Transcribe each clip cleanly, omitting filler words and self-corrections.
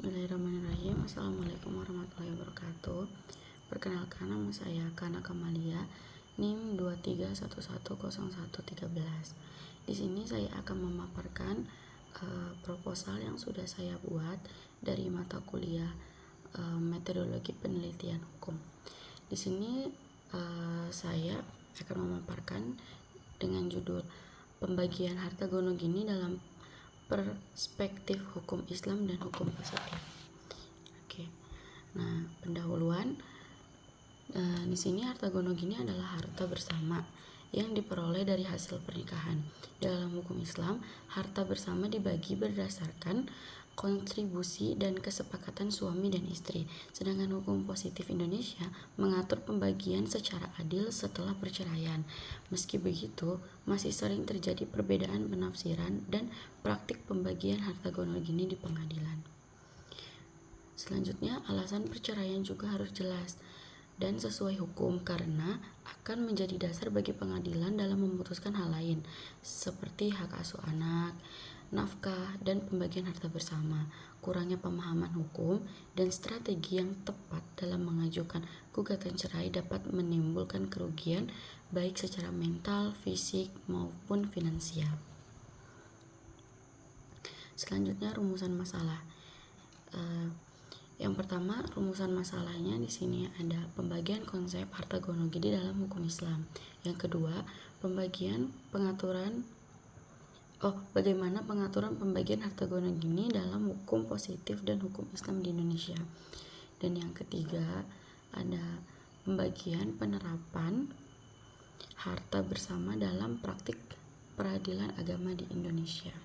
Bismillahirrahmanirrahim. Assalamualaikum warahmatullahi wabarakatuh. Perkenalkan, nama saya Kana Kamalia, NIM 23110113. Di sini saya akan memaparkan proposal yang sudah saya buat dari mata kuliah metodologi penelitian hukum. Di sini saya akan memaparkan dengan judul pembagian harta gonogini dalam perspektif hukum Islam dan hukum positif. Oke. Nah, pendahuluan di sini harta gonogini adalah harta bersama yang diperoleh dari hasil pernikahan. Dalam hukum Islam, harta bersama dibagi berdasarkan kontribusi dan kesepakatan suami dan istri. Sedangkan hukum positif Indonesia mengatur pembagian secara adil setelah perceraian. Meski begitu, masih sering terjadi perbedaan penafsiran dan praktik pembagian harta gonogini di pengadilan. Selanjutnya, alasan perceraian juga harus jelas dan sesuai hukum karena akan menjadi dasar bagi pengadilan dalam memutuskan hal lain seperti hak asuh anak, nafkah, dan pembagian harta bersama. Kurangnya pemahaman hukum dan strategi yang tepat dalam mengajukan gugatan cerai dapat menimbulkan kerugian baik secara mental, fisik, maupun finansial. Selanjutnya, rumusan masalah. Yang pertama, rumusan masalahnya di sini ada pembagian konsep harta gonogini dalam hukum Islam. Yang kedua, bagaimana pengaturan pembagian harta gonogini dalam hukum positif dan hukum Islam di Indonesia. Dan yang ketiga, ada pembagian penerapan harta bersama dalam praktik peradilan agama di Indonesia.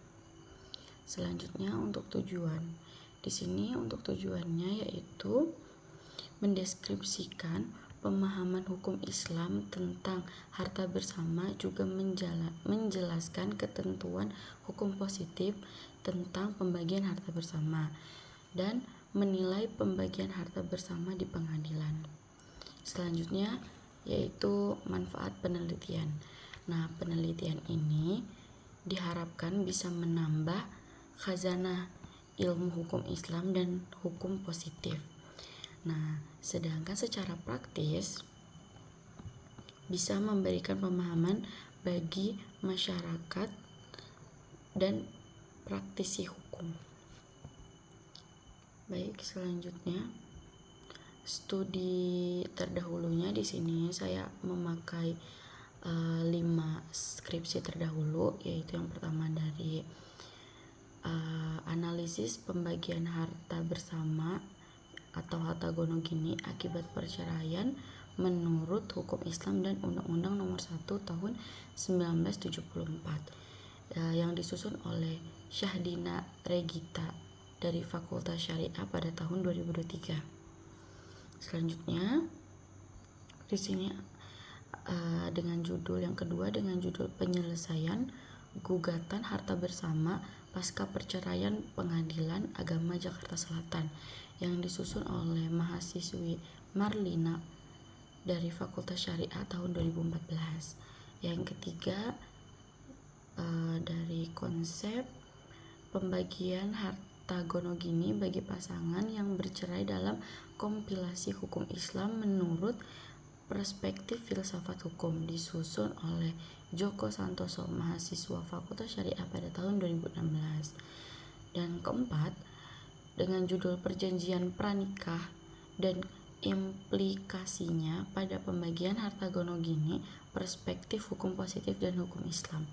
Selanjutnya, untuk tujuan. Di sini untuk tujuannya yaitu mendeskripsikan pemahaman hukum Islam tentang harta bersama, juga menjelaskan ketentuan hukum positif tentang pembagian harta bersama, dan menilai pembagian harta bersama di pengadilan. Selanjutnya yaitu manfaat penelitian. Nah, penelitian ini diharapkan bisa menambah khazanah ilmu hukum Islam dan hukum positif. Nah, sedangkan secara praktis bisa memberikan pemahaman bagi masyarakat dan praktisi hukum. Baik, selanjutnya studi terdahulunya di sini saya memakai 5 skripsi terdahulu, yaitu yang pertama dari analisis pembagian harta bersama atau harta gonogini akibat perceraian menurut hukum Islam dan Undang-Undang Nomor 1 Tahun 1974 yang disusun oleh Syahdina Regita dari Fakultas Syariah pada tahun 2023. Selanjutnya di sini dengan judul yang kedua dengan judul penyelesaian gugatan harta bersama pasca perceraian Pengadilan Agama Jakarta Selatan yang disusun oleh mahasiswi Marlina dari Fakultas Syariah tahun 2014. Yang ketiga dari konsep pembagian harta gonogini bagi pasangan yang bercerai dalam kompilasi hukum Islam menurut perspektif filsafat hukum, disusun oleh Joko Santoso, mahasiswa Fakultas Syariah pada tahun 2016. Dan keempat, dengan judul perjanjian pranikah dan implikasinya pada pembagian harta gonogini, perspektif hukum positif dan hukum Islam,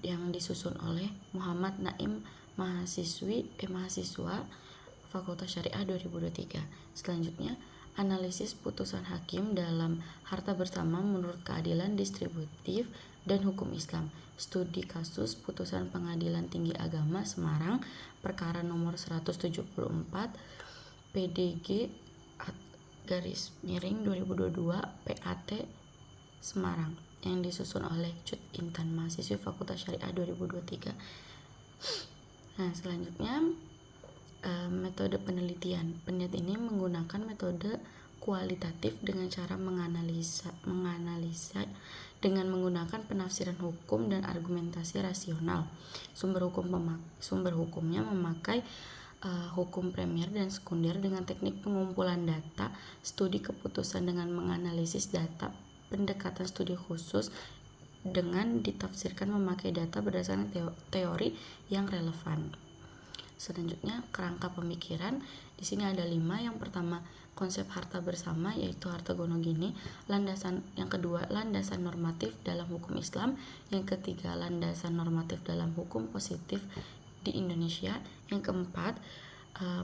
yang disusun oleh Muhammad Naim, mahasiswa Fakultas Syariah 2023. Selanjutnya, analisis putusan hakim dalam harta bersama menurut keadilan distributif dan hukum Islam. Studi kasus putusan Pengadilan Tinggi Agama Semarang perkara nomor 174 PDG _2022 PAT Semarang yang disusun oleh Cut Intan, mahasiswi Fakultas Syariah 2023. Nah, selanjutnya metode penelitian. Penelitian ini menggunakan metode kualitatif dengan cara menganalisa dengan menggunakan penafsiran hukum dan argumentasi rasional. Sumber hukumnya memakai hukum primer dan sekunder dengan teknik pengumpulan data, studi keputusan dengan menganalisis data, pendekatan studi khusus dengan ditafsirkan memakai data berdasarkan teori yang relevan. Selanjutnya, kerangka pemikiran. Di sini ada 5. Yang pertama, konsep harta bersama, yaitu harta gonogini. Yang kedua, landasan normatif dalam hukum Islam. Yang ketiga, landasan normatif dalam hukum positif di Indonesia. Yang keempat,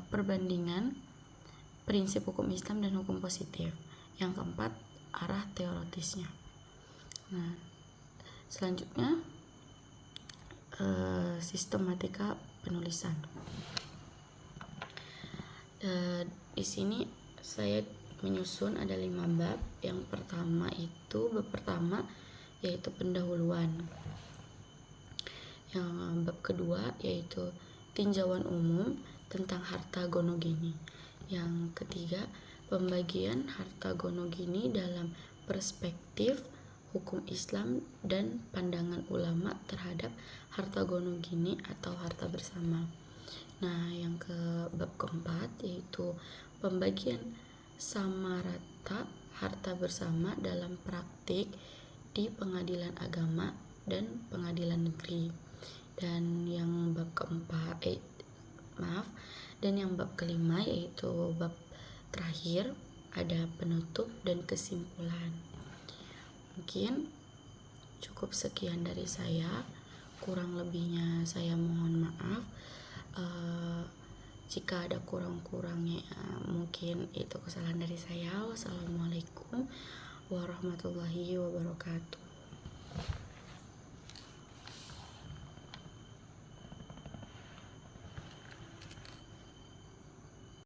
perbandingan prinsip hukum Islam dan hukum positif. Yang keempat, arah teoritisnya. Nah, selanjutnya sistematika penulisan. Di sini saya menyusun ada 5 bab. Yang pertama itu bab pertama yaitu pendahuluan. Yang bab kedua yaitu tinjauan umum tentang harta gonogini. Yang ketiga, pembagian harta gonogini dalam perspektif hukum Islam dan pandangan ulama terhadap harta gonogini atau harta bersama. Nah, yang ke bab keempat yaitu pembagian sama rata harta bersama dalam praktik di pengadilan agama dan pengadilan negeri. Dan yang bab dan yang bab kelima yaitu bab terakhir ada penutup dan kesimpulan. Mungkin cukup sekian dari saya, kurang lebihnya saya mohon maaf. Jika ada kurang-kurangnya mungkin itu kesalahan dari saya. Wassalamualaikum warahmatullahi wabarakatuh.